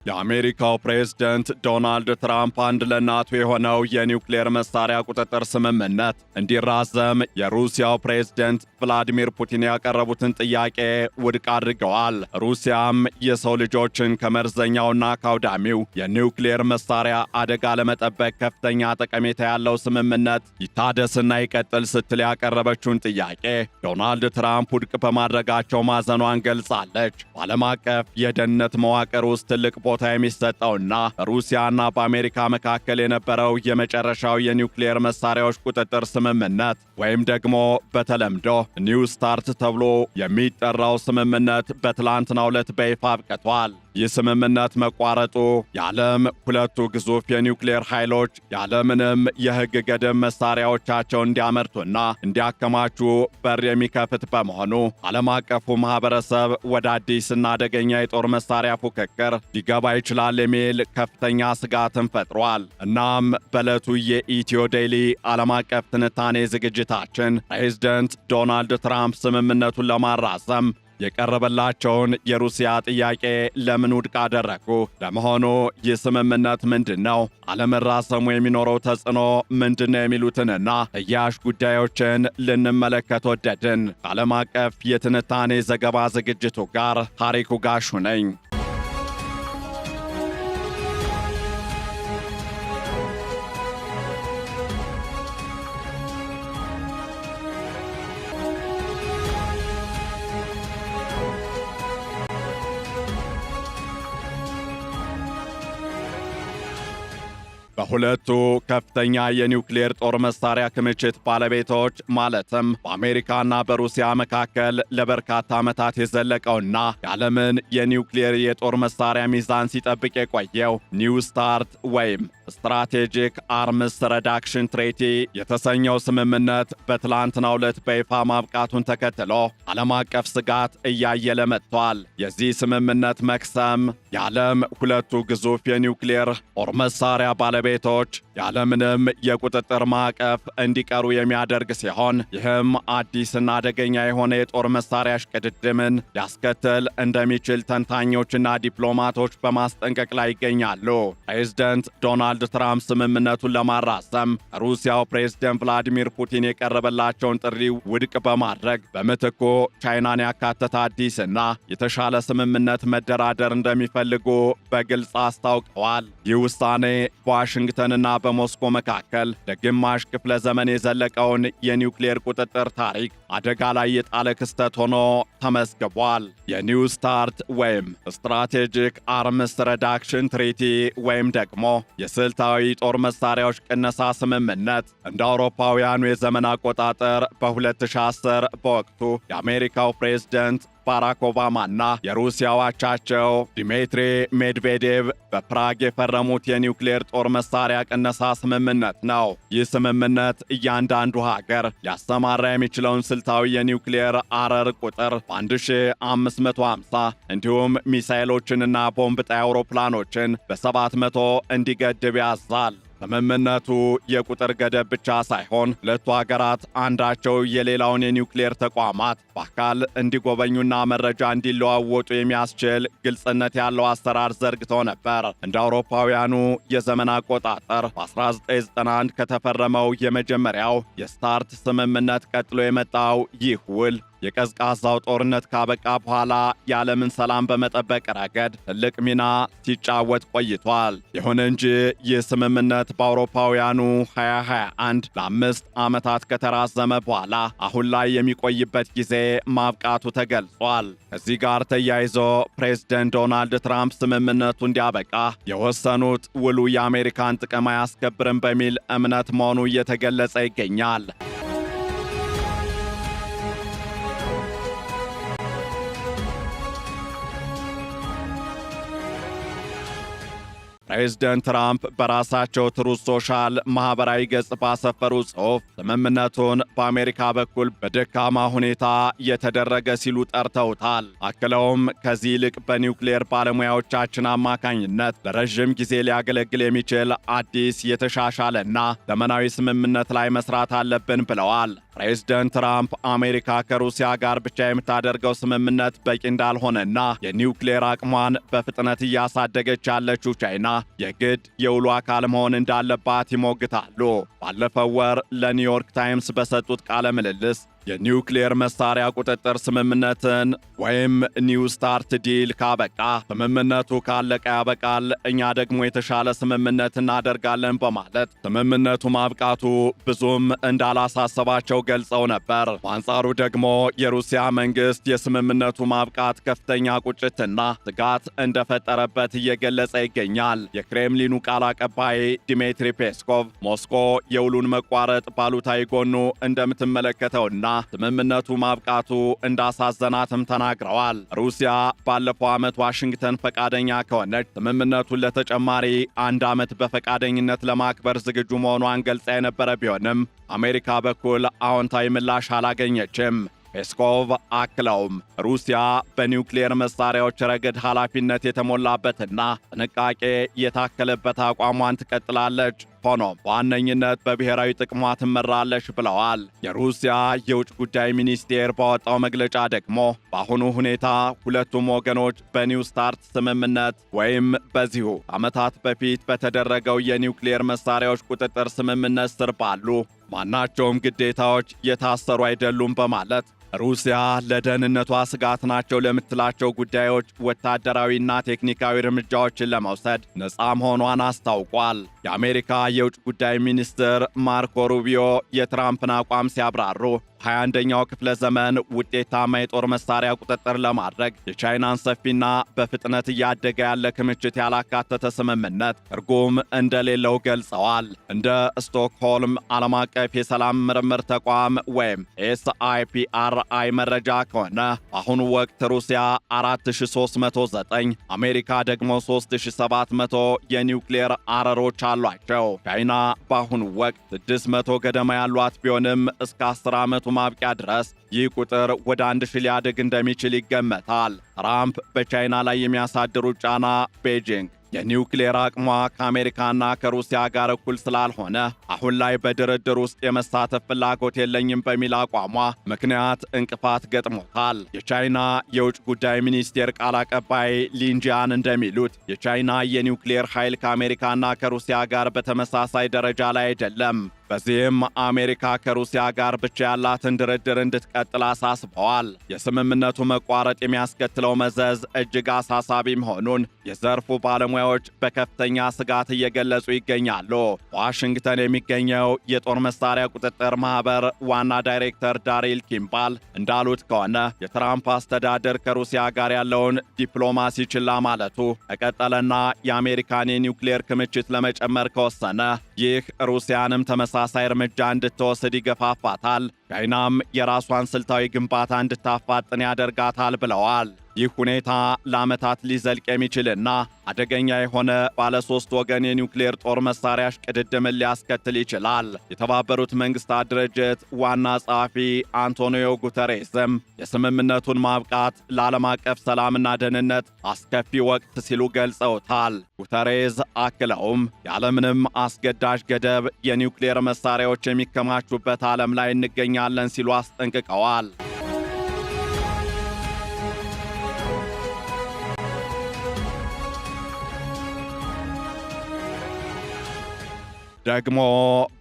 የአሜሪካው ፕሬዝደንት ዶናልድ ትራምፕ አንድ ለናቶ የሆነው የኒውክሌር መሳሪያ ቁጥጥር ስምምነት እንዲራዘም የሩሲያው ፕሬዝደንት ቭላዲሚር ፑቲን ያቀረቡትን ጥያቄ ውድቅ አድርገዋል። ሩሲያም የሰው ልጆችን ከመርዘኛውና ካውዳሚው የኒውክሌር መሳሪያ አደጋ ለመጠበቅ ከፍተኛ ጠቀሜታ ያለው ስምምነት ይታደስና ይቀጥል ስትል ያቀረበችውን ጥያቄ ዶናልድ ትራምፕ ውድቅ በማድረጋቸው ማዘኗን ገልጻለች። በዓለም አቀፍ የደህንነት መዋቅር ውስጥ ትልቅ ቦታ የሚሰጠውና በሩሲያና በአሜሪካ መካከል የነበረው የመጨረሻው የኒውክሌር መሳሪያዎች ቁጥጥር ስምምነት ወይም ደግሞ በተለምዶ ኒው ስታርት ተብሎ የሚጠራው ስምምነት በትላንትናው ዕለት በይፋ አብቅቷል። ይህ ስምምነት መቋረጡ የዓለም ሁለቱ ግዙፍ የኒውክሌር ኃይሎች ያለምንም የሕግ ገደብ መሳሪያዎቻቸውን እንዲያመርቱና እንዲያከማቹ በር የሚከፍት በመሆኑ ዓለም አቀፉ ማኅበረሰብ ወደ አዲስና አደገኛ የጦር መሳሪያ ፉክክር ሊገባ ይችላል የሚል ከፍተኛ ስጋትን ፈጥሯል። እናም በዕለቱ የኢትዮ ዴይሊ ዓለም አቀፍ ትንታኔ ዝግጅታችን ፕሬዝደንት ዶናልድ ትራምፕ ስምምነቱን ለማራዘም የቀረበላቸውን የሩሲያ ጥያቄ ለምን ውድቅ አደረጉ? ለመሆኑ ይህ ስምምነት ምንድን ነው? አለመራዘሙ የሚኖረው ተጽዕኖ ምንድን ነው? የሚሉትንና ተያያዥ ጉዳዮችን ልንመለከት ወደድን። ከዓለም አቀፍ የትንታኔ ዘገባ ዝግጅቱ ጋር ታሪኩ ጋሹ ነኝ። በሁለቱ ከፍተኛ የኒውክሌር ጦር መሳሪያ ክምችት ባለቤቶች ማለትም በአሜሪካና በሩሲያ መካከል ለበርካታ ዓመታት የዘለቀውና የዓለምን የኒውክሌር የጦር መሳሪያ ሚዛን ሲጠብቅ የቆየው ኒው ስታርት ወይም ስትራቴጂክ አርምስ ረዳክሽን ትሬቲ የተሰኘው ስምምነት በትላንትናው ዕለት በይፋ ማብቃቱን ተከትሎ ዓለም አቀፍ ስጋት እያየለ መጥቷል። የዚህ ስምምነት መክሰም የዓለም ሁለቱ ግዙፍ የኒውክሌር ጦር መሳሪያ ባለቤቶች ያለምንም የቁጥጥር ማዕቀፍ እንዲቀሩ የሚያደርግ ሲሆን ይህም አዲስና አደገኛ የሆነ የጦር መሳሪያ እሽቅድድምን ሊያስከትል እንደሚችል ተንታኞችና ዲፕሎማቶች በማስጠንቀቅ ላይ ይገኛሉ። ፕሬዝደንት ዶናልድ ትራምፕ ስምምነቱን ለማራዘም ሩሲያው ፕሬዝደንት ቭላዲሚር ፑቲን የቀረበላቸውን ጥሪ ውድቅ በማድረግ በምትኩ ቻይናን ያካተተ አዲስና የተሻለ ስምምነት መደራደር እንደሚፈልጉ በግልጽ አስታውቀዋል። ይህ ውሳኔ በዋሽንግተንና በሞስኮ መካከል ለግማሽ ክፍለ ዘመን የዘለቀውን የኒውክሌር ቁጥጥር ታሪክ አደጋ ላይ የጣለ ክስተት ሆኖ ተመዝግቧል። የኒው ስታርት ወይም ስትራቴጂክ አርምስ ረዳክሽን ትሪቲ ወይም ደግሞ የስልታዊ ጦር መሳሪያዎች ቅነሳ ስምምነት እንደ አውሮፓውያኑ የዘመን አቆጣጠር በ2010 በወቅቱ የአሜሪካው ፕሬዝደንት ባራክ ኦባማና የሩሲያው አቻቸው ዲሚትሪ ሜድቬዴቭ በፕራግ የፈረሙት የኒውክሌር ጦር መሳሪያ ቅነሳ ስምምነት ነው። ይህ ስምምነት እያንዳንዱ ሀገር ሊያሰማራ የሚችለውን ስልታዊ የኒውክሌር አረር ቁጥር በ1550 እንዲሁም ሚሳኤሎችንና ቦምብ ጣይ አውሮፕላኖችን በ700 እንዲገድብ ያዛል። ስምምነቱ የቁጥር ገደብ ብቻ ሳይሆን ሁለቱ ሀገራት አንዳቸው የሌላውን የኒውክሌር ተቋማት በአካል እንዲጎበኙና መረጃ እንዲለዋወጡ የሚያስችል ግልጽነት ያለው አሰራር ዘርግተው ነበር። እንደ አውሮፓውያኑ የዘመን አቆጣጠር በ1991 ከተፈረመው የመጀመሪያው የስታርት ስምምነት ቀጥሎ የመጣው ይህ ውል የቀዝቃዛው ጦርነት ካበቃ በኋላ የዓለምን ሰላም በመጠበቅ ረገድ ትልቅ ሚና ሲጫወት ቆይቷል። ይሁን እንጂ ይህ ስምምነት በአውሮፓውያኑ 2021 ለ5 ዓመታት ከተራዘመ በኋላ አሁን ላይ የሚቆይበት ጊዜ ማብቃቱ ተገልጿል። ከዚህ ጋር ተያይዞ ፕሬዝደንት ዶናልድ ትራምፕ ስምምነቱ እንዲያበቃ የወሰኑት ውሉ የአሜሪካን ጥቅም አያስከብርም በሚል እምነት መሆኑ እየተገለጸ ይገኛል። ፕሬዝደንት ትራምፕ በራሳቸው ትሩዝ ሶሻል ማኅበራዊ ገጽ ባሰፈሩ ጽሑፍ ስምምነቱን በአሜሪካ በኩል በደካማ ሁኔታ የተደረገ ሲሉ ጠርተውታል። አክለውም ከዚህ ይልቅ በኒውክሌር ባለሙያዎቻችን አማካኝነት ለረዥም ጊዜ ሊያገለግል የሚችል አዲስ የተሻሻለና ዘመናዊ ስምምነት ላይ መስራት አለብን ብለዋል። ፕሬዝደንት ትራምፕ አሜሪካ ከሩሲያ ጋር ብቻ የምታደርገው ስምምነት በቂ እንዳልሆነና የኒውክሌር አቅሟን በፍጥነት እያሳደገች ያለችው ቻይና የግድ የውሉ አካል መሆን እንዳለባት ይሞግታሉ። ባለፈው ወር ለኒውዮርክ ታይምስ በሰጡት ቃለ ምልልስ የኒውክሌር መሳሪያ ቁጥጥር ስምምነትን ወይም ኒው ስታርት ዲል ካበቃ ስምምነቱ ካለቀ ያበቃል፣ እኛ ደግሞ የተሻለ ስምምነት እናደርጋለን በማለት ስምምነቱ ማብቃቱ ብዙም እንዳላሳሰባቸው ገልጸው ነበር። በአንጻሩ ደግሞ የሩሲያ መንግስት የስምምነቱ ማብቃት ከፍተኛ ቁጭትና ስጋት እንደፈጠረበት እየገለጸ ይገኛል። የክሬምሊኑ ቃል አቀባይ ዲሚትሪ ፔስኮቭ ሞስኮ የውሉን መቋረጥ ባሉታዊ ጎኑ እንደምትመለከተውና ስምምነቱ ማብቃቱ እንዳሳዘናትም ተናግረዋል። ሩሲያ ባለፈው ዓመት ዋሽንግተን ፈቃደኛ ከሆነች ስምምነቱን ለተጨማሪ 1 ዓመት በፈቃደኝነት ለማክበር ዝግጁ መሆኗን ገልጻ የነበረ ቢሆንም አሜሪካ በኩል አዎንታዊ ምላሽ አላገኘችም። ፔስኮቭ አክለውም ሩሲያ በኒውክሌር መሳሪያዎች ረገድ ኃላፊነት የተሞላበትና ጥንቃቄ የታከለበት አቋሟን ትቀጥላለች፣ ሆኖም በዋነኝነት በብሔራዊ ጥቅሟ ትመራለች ብለዋል። የሩሲያ የውጭ ጉዳይ ሚኒስቴር ባወጣው መግለጫ ደግሞ በአሁኑ ሁኔታ ሁለቱም ወገኖች በኒው ስታርት ስምምነት ወይም በዚሁ ዓመታት በፊት በተደረገው የኒውክሌር መሳሪያዎች ቁጥጥር ስምምነት ስር ባሉ ማናቸውም ግዴታዎች የታሰሩ አይደሉም በማለት ሩሲያ ለደህንነቷ ስጋት ናቸው ለምትላቸው ጉዳዮች ወታደራዊና ቴክኒካዊ እርምጃዎችን ለመውሰድ ነፃ መሆኗን አስታውቋል። የአሜሪካ የውጭ ጉዳይ ሚኒስትር ማርኮ ሩቢዮ የትራምፕን አቋም ሲያብራሩ 21ኛው ክፍለ ዘመን ውጤታማ የጦር መሳሪያ ቁጥጥር ለማድረግ የቻይናን ሰፊና በፍጥነት እያደገ ያለ ክምችት ያላካተተ ስምምነት ትርጉም እንደሌለው ገልጸዋል። እንደ ስቶክሆልም ዓለም አቀፍ የሰላም ምርምር ተቋም ወይም SIPRI መረጃ ከሆነ በአሁኑ ወቅት ሩሲያ 4309፣ አሜሪካ ደግሞ 3700 የኒውክሌር አረሮች አሏቸው። ቻይና በአሁኑ ወቅት 600 ገደማ ያሏት ቢሆንም እስከ 10 ዓመቱ ማብቂያ ድረስ ይህ ቁጥር ወደ 1000 ሊያድግ እንደሚችል ይገመታል። ትራምፕ በቻይና ላይ የሚያሳድሩት ጫና ቤጂንግ የኒውክሌር አቅሟ ከአሜሪካና ከሩሲያ ጋር እኩል ስላልሆነ አሁን ላይ በድርድር ውስጥ የመሳተፍ ፍላጎት የለኝም በሚል አቋሟ ምክንያት እንቅፋት ገጥሞታል። የቻይና የውጭ ጉዳይ ሚኒስቴር ቃል አቀባይ ሊንጂያን እንደሚሉት የቻይና የኒውክሌር ኃይል ከአሜሪካና ከሩሲያ ጋር በተመሳሳይ ደረጃ ላይ አይደለም። በዚህም አሜሪካ ከሩሲያ ጋር ብቻ ያላትን ድርድር እንድትቀጥል አሳስበዋል። የስምምነቱ መቋረጥ የሚያስከትለው መዘዝ እጅግ አሳሳቢ መሆኑን የዘርፉ ባለሙያዎች በከፍተኛ ስጋት እየገለጹ ይገኛሉ። ዋሽንግተን የሚገኘው የጦር መሳሪያ ቁጥጥር ማህበር ዋና ዳይሬክተር ዳሪል ኪምባል እንዳሉት ከሆነ የትራምፕ አስተዳደር ከሩሲያ ጋር ያለውን ዲፕሎማሲ ችላ ማለቱ ከቀጠለና የአሜሪካን የኒውክሌር ክምችት ለመጨመር ከወሰነ ይህ ሩሲያንም ተመሳሳይ እርምጃ እንድትወስድ ይገፋፋታል፣ ቻይናም የራሷን ስልታዊ ግንባታ እንድታፋጥን ያደርጋታል ብለዋል። ይህ ሁኔታ ለዓመታት ሊዘልቅ የሚችልና አደገኛ የሆነ ባለሶስት ወገን የኒውክሌር ጦር መሳሪያ እሽቅድድምን ሊያስከትል ይችላል። የተባበሩት መንግስታት ድርጅት ዋና ጸሐፊ አንቶኒዮ ጉተሬስም የስምምነቱን ማብቃት ለዓለም አቀፍ ሰላምና ደህንነት አስከፊ ወቅት ሲሉ ገልጸውታል። ጉተሬዝ አክለውም ያለምንም አስገዳጅ ገደብ የኒውክሌር መሳሪያዎች የሚከማቹበት ዓለም ላይ እንገኛለን ሲሉ አስጠንቅቀዋል። ደግሞ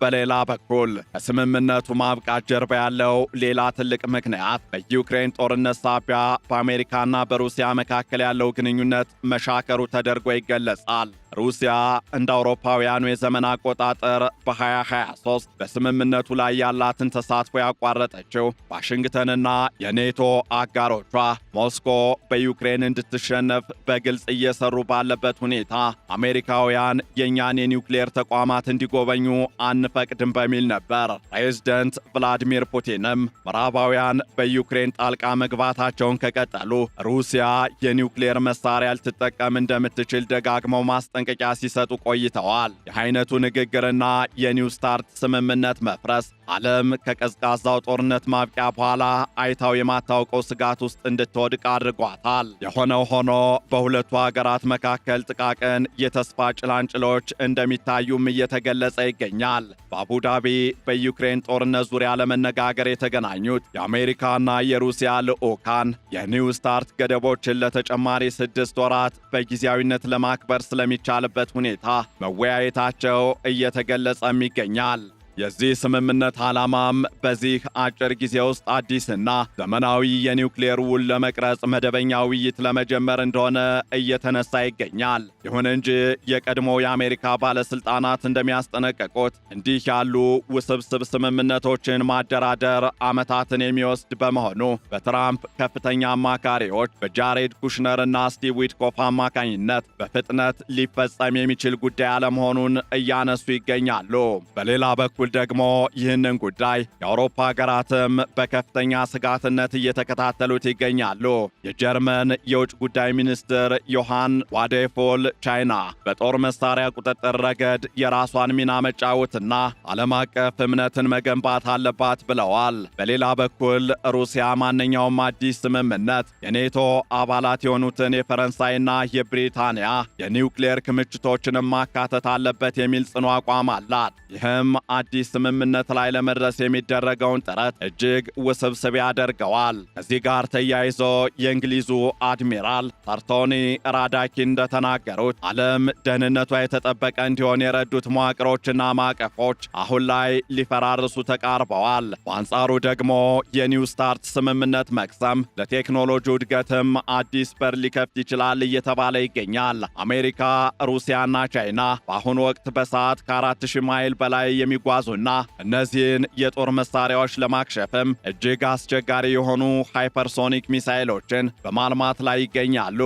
በሌላ በኩል ከስምምነቱ ማብቃት ጀርባ ያለው ሌላ ትልቅ ምክንያት በዩክሬን ጦርነት ሳቢያ በአሜሪካና በሩሲያ መካከል ያለው ግንኙነት መሻከሩ ተደርጎ ይገለጻል። ሩሲያ እንደ አውሮፓውያኑ የዘመን አቆጣጠር በ2023 በስምምነቱ ላይ ያላትን ተሳትፎ ያቋረጠችው ዋሽንግተንና የኔቶ አጋሮቿ ሞስኮ በዩክሬን እንድትሸነፍ በግልጽ እየሰሩ ባለበት ሁኔታ አሜሪካውያን የእኛን የኒውክሌር ተቋማት እንዲጎበኙ አንፈቅድም በሚል ነበር። ፕሬዝደንት ቭላዲሚር ፑቲንም ምዕራባውያን በዩክሬን ጣልቃ መግባታቸውን ከቀጠሉ ሩሲያ የኒውክሌር መሳሪያ ልትጠቀም እንደምትችል ደጋግመው ማስጠንቀ ማስጠንቀቂያ ሲሰጡ ቆይተዋል። የአይነቱ ንግግርና የኒው ስታርት ስምምነት መፍረስ ዓለም ከቀዝቃዛው ጦርነት ማብቂያ በኋላ አይታው የማታውቀው ስጋት ውስጥ እንድትወድቅ አድርጓታል። የሆነው ሆኖ በሁለቱ ሀገራት መካከል ጥቃቅን የተስፋ ጭላንጭሎች እንደሚታዩም እየተገለጸ ይገኛል። በአቡዳቢ በዩክሬን ጦርነት ዙሪያ ለመነጋገር የተገናኙት የአሜሪካና የሩሲያ ልዑካን የኒው ስታርት ገደቦችን ለተጨማሪ 6 ወራት በጊዜያዊነት ለማክበር ስለሚቻልበት ሁኔታ መወያየታቸው እየተገለጸም ይገኛል። የዚህ ስምምነት ዓላማም በዚህ አጭር ጊዜ ውስጥ አዲስና ዘመናዊ የኒውክሌር ውል ለመቅረጽ መደበኛ ውይይት ለመጀመር እንደሆነ እየተነሳ ይገኛል። ይሁን እንጂ የቀድሞው የአሜሪካ ባለስልጣናት እንደሚያስጠነቀቁት እንዲህ ያሉ ውስብስብ ስምምነቶችን ማደራደር ዓመታትን የሚወስድ በመሆኑ በትራምፕ ከፍተኛ አማካሪዎች በጃሬድ ኩሽነር እና ስቲቭ ዊትኮፍ አማካኝነት በፍጥነት ሊፈጸም የሚችል ጉዳይ አለመሆኑን እያነሱ ይገኛሉ። በሌላ በኩል ደግሞ ይህንን ጉዳይ የአውሮፓ ሀገራትም በከፍተኛ ስጋትነት እየተከታተሉት ይገኛሉ። የጀርመን የውጭ ጉዳይ ሚኒስትር ዮሐን ዋዴፎል ቻይና በጦር መሳሪያ ቁጥጥር ረገድ የራሷን ሚና መጫወትና ዓለም አቀፍ እምነትን መገንባት አለባት ብለዋል። በሌላ በኩል ሩሲያ ማንኛውም አዲስ ስምምነት የኔቶ አባላት የሆኑትን የፈረንሳይና የብሪታንያ የኒውክሌር ክምችቶችንም ማካተት አለበት የሚል ጽኑ አቋም አላት። ይህም አዲስ ስምምነት ላይ ለመድረስ የሚደረገውን ጥረት እጅግ ውስብስብ ያደርገዋል። ከዚህ ጋር ተያይዞ የእንግሊዙ አድሚራል ሳርቶኒ ራዳኪ እንደተናገሩት ዓለም ደህንነቷ የተጠበቀ እንዲሆን የረዱት መዋቅሮችና ማዕቀፎች አሁን ላይ ሊፈራርሱ ተቃርበዋል። በአንጻሩ ደግሞ የኒው ስታርት ስምምነት መቅሰም ለቴክኖሎጂ እድገትም አዲስ በር ሊከፍት ይችላል እየተባለ ይገኛል። አሜሪካ፣ ሩሲያና ቻይና በአሁኑ ወቅት በሰዓት ከ4000 ማይል በላይ የሚጓዙ እና እነዚህን የጦር መሳሪያዎች ለማክሸፍም እጅግ አስቸጋሪ የሆኑ ሃይፐርሶኒክ ሚሳይሎችን በማልማት ላይ ይገኛሉ።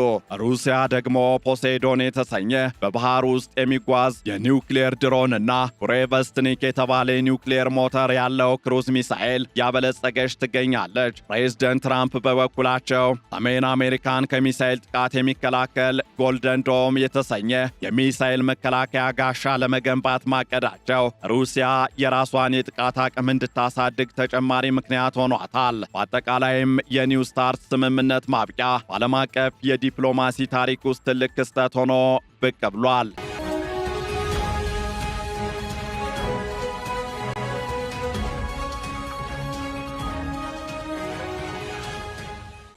ሩሲያ ደግሞ ፖሴይዶን የተሰኘ በባህር ውስጥ የሚጓዝ የኒውክሌር ድሮን እና ኩሬቨስትኒክ የተባለ የኒውክሌር ሞተር ያለው ክሩዝ ሚሳይል ያበለጸገች ትገኛለች። ፕሬዝደንት ትራምፕ በበኩላቸው ሰሜን አሜሪካን ከሚሳይል ጥቃት የሚከላከል ጎልደን ዶም የተሰኘ የሚሳይል መከላከያ ጋሻ ለመገንባት ማቀዳቸው ሩሲያ የራሷን የጥቃት አቅም እንድታሳድግ ተጨማሪ ምክንያት ሆኗታል። በአጠቃላይም የኒው ስታርት ስምምነት ማብቂያ በዓለም አቀፍ የዲፕሎማሲ ታሪክ ውስጥ ትልቅ ክስተት ሆኖ ብቅ ብሏል።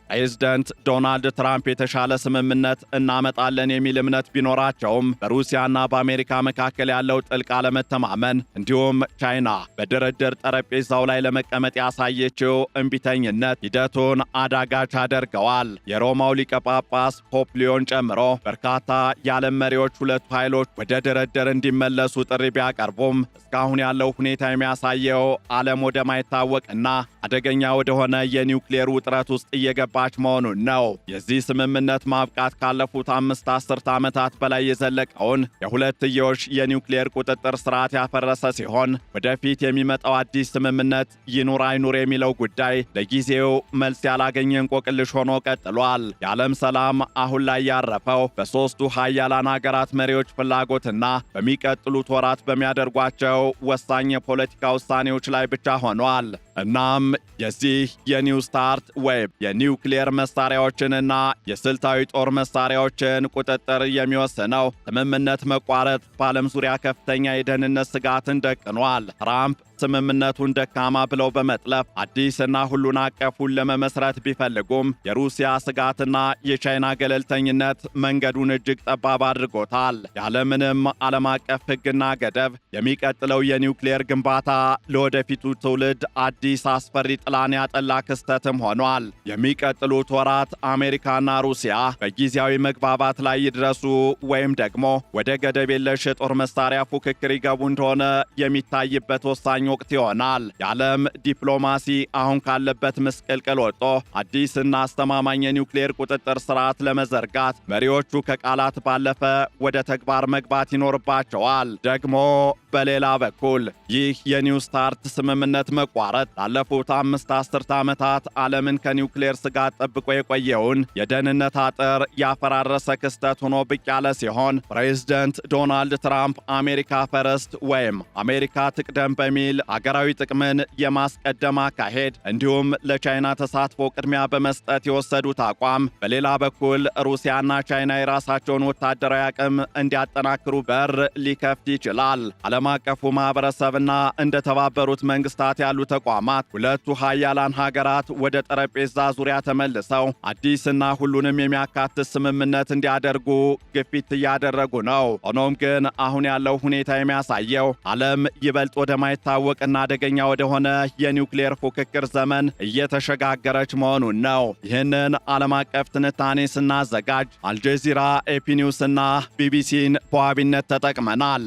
ፕሬዝደንት ዶናልድ ትራምፕ የተሻለ ስምምነት እናመጣለን የሚል እምነት ቢኖራቸውም በሩሲያና በአሜሪካ መካከል ያለው ጥልቅ አለመተማመን እንዲሁም ቻይና በድርድር ጠረጴዛው ላይ ለመቀመጥ ያሳየችው እምቢተኝነት ሂደቱን አዳጋች አድርገዋል። የሮማው ሊቀ ጳጳስ ፖፕ ሊዮን ጨምሮ በርካታ የዓለም መሪዎች ሁለቱ ኃይሎች ወደ ድርድር እንዲመለሱ ጥሪ ቢያቀርቡም እስካሁን ያለው ሁኔታ የሚያሳየው ዓለም ወደማይታወቅና አደገኛ ወደሆነ የኒውክሌር ውጥረት ውስጥ እየገባ መሆኑን ነው። የዚህ ስምምነት ማብቃት ካለፉት 5 አስርት ዓመታት በላይ የዘለቀውን የሁለትዮሽ የኒውክሌር ቁጥጥር ስርዓት ያፈረሰ ሲሆን ወደፊት የሚመጣው አዲስ ስምምነት ይኑር አይኑር የሚለው ጉዳይ ለጊዜው መልስ ያላገኘ እንቆቅልሽ ሆኖ ቀጥሏል። የዓለም ሰላም አሁን ላይ ያረፈው በሦስቱ ሀያላን ሀገራት መሪዎች ፍላጎትና በሚቀጥሉት ወራት በሚያደርጓቸው ወሳኝ የፖለቲካ ውሳኔዎች ላይ ብቻ ሆኗል። እናም የዚህ የኒው ስታርት ወይም የኒውክሌር መሳሪያዎችንና የስልታዊ ጦር መሳሪያዎችን ቁጥጥር የሚወስነው ስምምነት መቋረጥ በዓለም ዙሪያ ከፍተኛ የደህንነት ስጋትን ደቅኗል። ትራምፕ ስምምነቱን ደካማ ብለው በመጥለፍ አዲስና ሁሉን አቀፉን ለመመስረት ቢፈልጉም የሩሲያ ስጋትና የቻይና ገለልተኝነት መንገዱን እጅግ ጠባብ አድርጎታል። ያለምንም ዓለም አቀፍ ሕግና ገደብ የሚቀጥለው የኒውክሌር ግንባታ ለወደፊቱ ትውልድ አዲስ አስፈሪ ጥላን ያጠላ ክስተትም ሆኗል። የሚቀጥሉት ወራት አሜሪካና ሩሲያ በጊዜያዊ መግባባት ላይ ይድረሱ ወይም ደግሞ ወደ ገደብ የለሽ የጦር መሳሪያ ፉክክር ይገቡ እንደሆነ የሚታይበት ወሳኝ ወሳኝ ወቅት ይሆናል። የዓለም ዲፕሎማሲ አሁን ካለበት ምስቅልቅል ወጥቶ አዲስና አስተማማኝ የኒውክሌር ቁጥጥር ስርዓት ለመዘርጋት መሪዎቹ ከቃላት ባለፈ ወደ ተግባር መግባት ይኖርባቸዋል። ደግሞ በሌላ በኩል ይህ የኒው ስታርት ስምምነት መቋረጥ ላለፉት 5 አስርተ ዓመታት ዓለምን ከኒውክሌር ስጋት ጠብቆ የቆየውን የደህንነት አጥር ያፈራረሰ ክስተት ሆኖ ብቅ ያለ ሲሆን ፕሬዝደንት ዶናልድ ትራምፕ አሜሪካ ፈረስት ወይም አሜሪካ ትቅደም በሚል አገራዊ ጥቅምን የማስቀደም አካሄድ እንዲሁም ለቻይና ተሳትፎ ቅድሚያ በመስጠት የወሰዱት አቋም በሌላ በኩል ሩሲያና ቻይና የራሳቸውን ወታደራዊ አቅም እንዲያጠናክሩ በር ሊከፍት ይችላል። ዓለም አቀፉ ማህበረሰብና እንደ ተባበሩት መንግስታት ያሉ ተቋማት ሁለቱ ሀያላን ሀገራት ወደ ጠረጴዛ ዙሪያ ተመልሰው አዲስና ሁሉንም የሚያካትት ስምምነት እንዲያደርጉ ግፊት እያደረጉ ነው። ሆኖም ግን አሁን ያለው ሁኔታ የሚያሳየው ዓለም ይበልጥ ወደማይታወቅና አደገኛ ወደሆነ የኒውክሌር ፉክክር ዘመን እየተሸጋገረች መሆኑን ነው። ይህንን ዓለም አቀፍ ትንታኔ ስናዘጋጅ አልጀዚራ፣ ኤፒ ኒውስና ቢቢሲን በዋቢነት ተጠቅመናል።